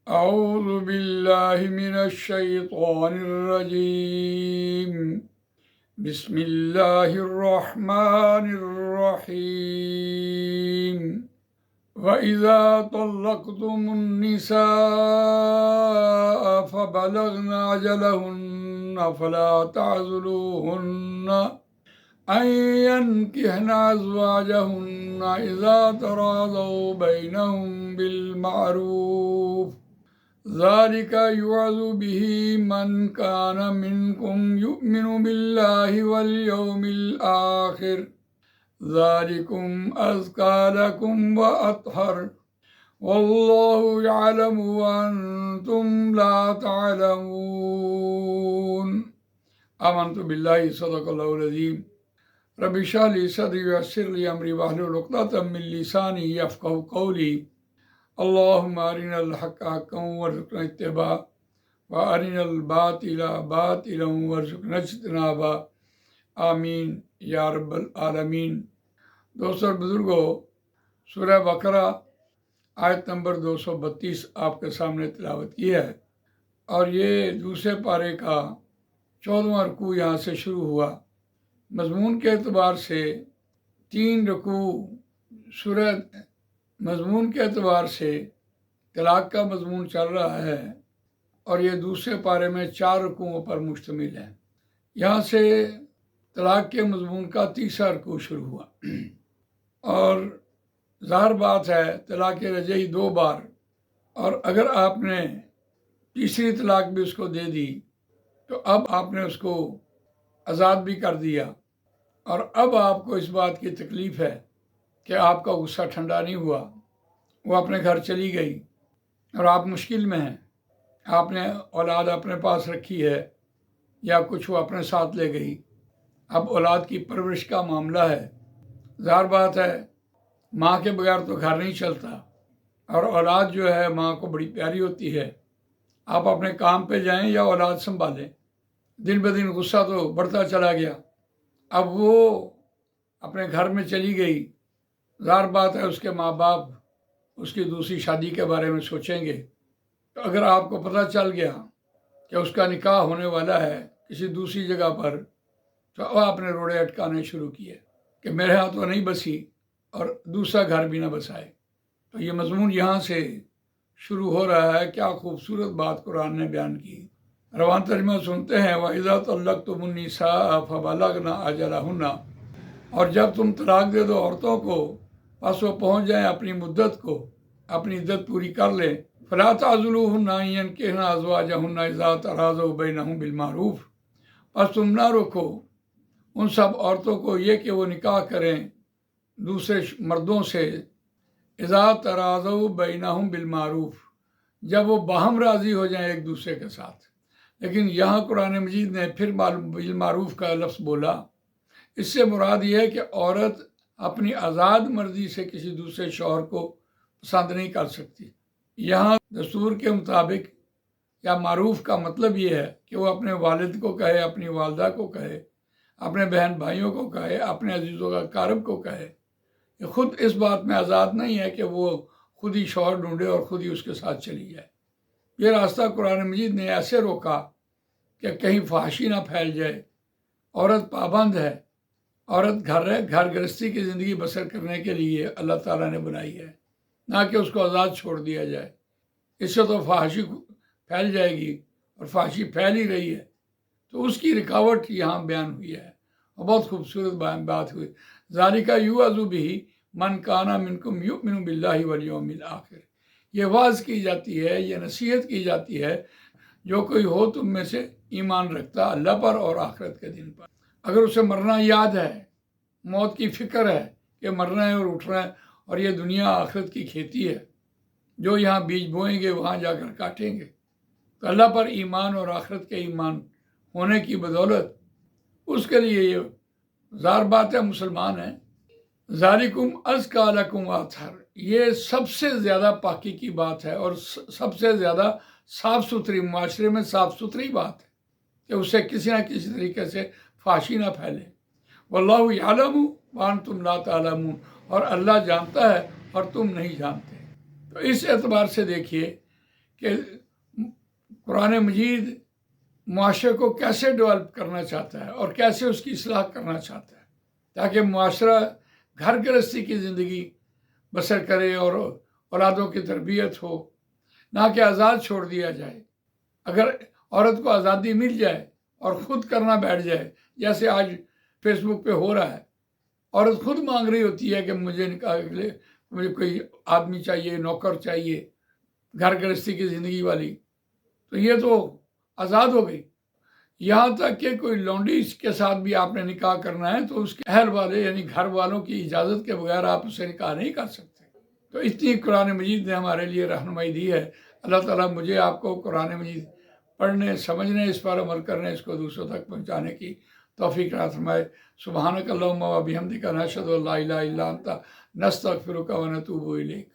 أعوذ بالله من الشيطان الرجيم بسم الله الرحمن الرحيم وإذا طلقتم النساء فبلغن أجلهن فلا تعزلوهن أن ينكحن أزواجهن إذا تراضوا بينهم بالمعروف ذلك يوعظ به من كان منكم يؤمن بالله واليوم الآخر ذلكم أزكى لكم وأطهر والله يعلم وأنتم لا تعلمون آمنت بالله صدق الله العظيم رب اشرح لي صدري ويسر لي أمري واحلل عقدة من لساني يفقهوا قولي اللهم أرنا الحق حقا وارزقنا اتباعه وأرنا الباطل باطلا وارزقنا اجتنابه آمین یا رب العالمین۔ دوستو اور بزرگوں، سورہ بقرہ آیت نمبر 232 آپ کے سامنے تلاوت کی ہے، اور یہ دوسرے پارے کا 14واں رکوع یہاں سے شروع ہوا۔ مضمون کے اعتبار سے 3 رکوع سورہ مضمون کے اعتبار سے طلاق کا مضمون چل رہا ہے، اور یہ دوسرے پارے میں 4 رکوعوں پر مشتمل ہے۔ یہاں سے طلاق کے مضمون کا 3واں رکوع شروع ہوا، اور ظاہر بات ہے طلاق رجعی 2 بار، اور اگر آپ نے تیسری طلاق بھی اس کو دے دی تو اب آپ نے اس کو آزاد بھی کر دیا، اور اب آپ کو اس بات کی تکلیف ہے کہ آپ کا غصہ ٹھنڈا نہیں ہوا، وہ اپنے گھر چلی گئی اور آپ مشکل میں ہیں۔ آپ نے اولاد اپنے پاس رکھی ہے یا کچھ وہ اپنے ساتھ لے گئی، اب اولاد کی پرورش کا معاملہ ہے۔ ظاہر بات ہے ماں کے بغیر تو گھر نہیں چلتا، اور اولاد جو ہے ماں کو بڑی پیاری ہوتی ہے۔ آپ اپنے کام پہ جائیں یا اولاد سنبھالیں، دن بدن غصہ تو بڑھتا چلا گیا۔ اب وہ اپنے گھر میں چلی گئی، ظاہر بات ہے اس کے ماں باپ اس کی دوسری شادی کے بارے میں سوچیں گے۔ تو اگر آپ کو پتہ چل گیا کہ اس کا نکاح ہونے والا ہے کسی دوسری جگہ پر، تو اب آپ نے روڑے اٹکانے شروع کیے کہ میرے ہاں تو نہیں بسی اور دوسرا گھر بھی نہ بسائے۔ تو یہ مضمون یہاں سے شروع ہو رہا ہے۔ کیا خوبصورت بات قرآن نے بیان کی۔ روان ترجمہ سنتے ہیں، وَإِذَا طَلَّقْتُمُ النِّسَاءَ فَبَلَغْنَ أَجَلَهُنَّ، اور جب تم طلاق دے دو عورتوں کو، پس وہ پہنچ جائیں اپنی مدت کو، اپنی عدت پوری کر لیں۔ فَلَا تَعْضُلُوهُنَّ أَن يَنكِحْنَ أَزْوَاجَهُنَّ إِذَا تَرَاضَوْا بَيْنَهُم بِالْمَعْرُوفِ، پس تم نہ روکو ان سب عورتوں کو یہ کہ وہ نکاح کریں دوسرے مردوں سے، اذا تراضوا بینہم بالمعروف، جب وہ باہم راضی ہو جائیں ایک دوسرے کے ساتھ۔ لیکن یہاں قرآن مجید نے پھر بالمعروف کا لفظ بولا۔ اس سے مراد یہ ہے کہ عورت اپنی آزاد مرضی سے کسی دوسرے شوہر کو پسند نہیں کر سکتی۔ یہاں دستور کے مطابق یا معروف کا مطلب یہ ہے کہ وہ اپنے والد کو کہے، اپنی والدہ کو کہے، اپنے بہن بھائیوں کو کہے، اپنے عزیزوں کا اقارب کو کہے۔ یہ خود اس بات میں آزاد نہیں ہے کہ وہ خود ہی شوہر ڈھونڈے اور خود ہی اس کے ساتھ چلی جائے۔ یہ راستہ قرآن مجید نے ایسے روکا کہ کہیں فحاشی نہ پھیل جائے۔ عورت پابند ہے، عورت گھر گرہستی کی زندگی بسر کرنے کے لیے اللہ تعالیٰ نے بنائی ہے، نہ کہ اس کو آزاد چھوڑ دیا جائے۔ اس سے تو فحاشی پھیل جائے گی، اور فحاشی پھیل ہی رہی ہے۔ تو اس کی رکاوٹ یہاں بیان ہوئی ہے، اور بہت خوبصورت بات ہوئی۔ ذالک یوعظ بہ من کان منکم یؤمن باللہ والیوم الآخر، یہ واعظ کی جاتی ہے، یہ نصیحت کی جاتی ہے جو کوئی ہو تم میں سے ایمان رکھتا اللہ پر اور آخرت کے دن پر۔ اگر اسے مرنا یاد ہے، موت کی فکر ہے کہ مرنا ہے اور اٹھنا ہے، اور یہ دنیا آخرت کی کھیتی ہے، جو یہاں بیج بوئیں گے وہاں جا کر کاٹیں گے، تو اللہ پر ایمان اور آخرت کے ایمان ہونے کی بدولت اس کے لیے یہ ظاہر بات ہے مسلمان ہیں۔ ذالکم ازکی لکم واطہر، یہ سب سے زیادہ پاکی کی بات ہے، اور سب سے زیادہ صاف ستھری، معاشرے میں صاف ستھری بات ہے کہ اسے کسی نہ کسی طریقے سے فحاشی نہ پھیلے۔ واللہ یعلم وانتم لا تعلمون، اور اللہ جانتا ہے اور تم نہیں جانتے۔ تو اس اعتبار سے دیکھیے کہ قرآن مجید معاشرے کو کیسے ڈیولپ کرنا چاہتا ہے اور کیسے اس کی اصلاح کرنا چاہتا ہے، تاکہ معاشرہ گھر گرہستی کی زندگی بسر کرے اور اولادوں کی تربیت ہو، نہ کہ آزاد چھوڑ دیا جائے۔ اگر عورت کو آزادی مل جائے اور خود کرنا بیٹھ جائے، جیسے آج فیس بک پہ ہو رہا ہے، عورت خود مانگ رہی ہوتی ہے کہ مجھے نکاح کے لیے مجھے کوئی آدمی چاہیے، نوکر چاہیے، گھر گرہستی کی زندگی والی، تو یہ تو آزاد ہو گئی۔ یہاں تک کہ کوئی لونڈی کے ساتھ بھی آپ نے نکاح کرنا ہے تو اس کے اہل والے یعنی گھر والوں کی اجازت کے بغیر آپ اسے نکاح نہیں کر سکتے۔ تو اتنی قرآن مجید نے ہمارے لیے رہنمائی دی ہے۔ اللہ تعالیٰ مجھے آپ کو قرآن مجید پڑھنے، سمجھنے، اس پر عمل کرنے، اس کو دوسروں تک پہنچانے کی توفیق عطا فرمائے۔ سبحانک اللہم و بحمدک، نشہد ان لا الہ الا انت، نستغفرک و نتوب الیک۔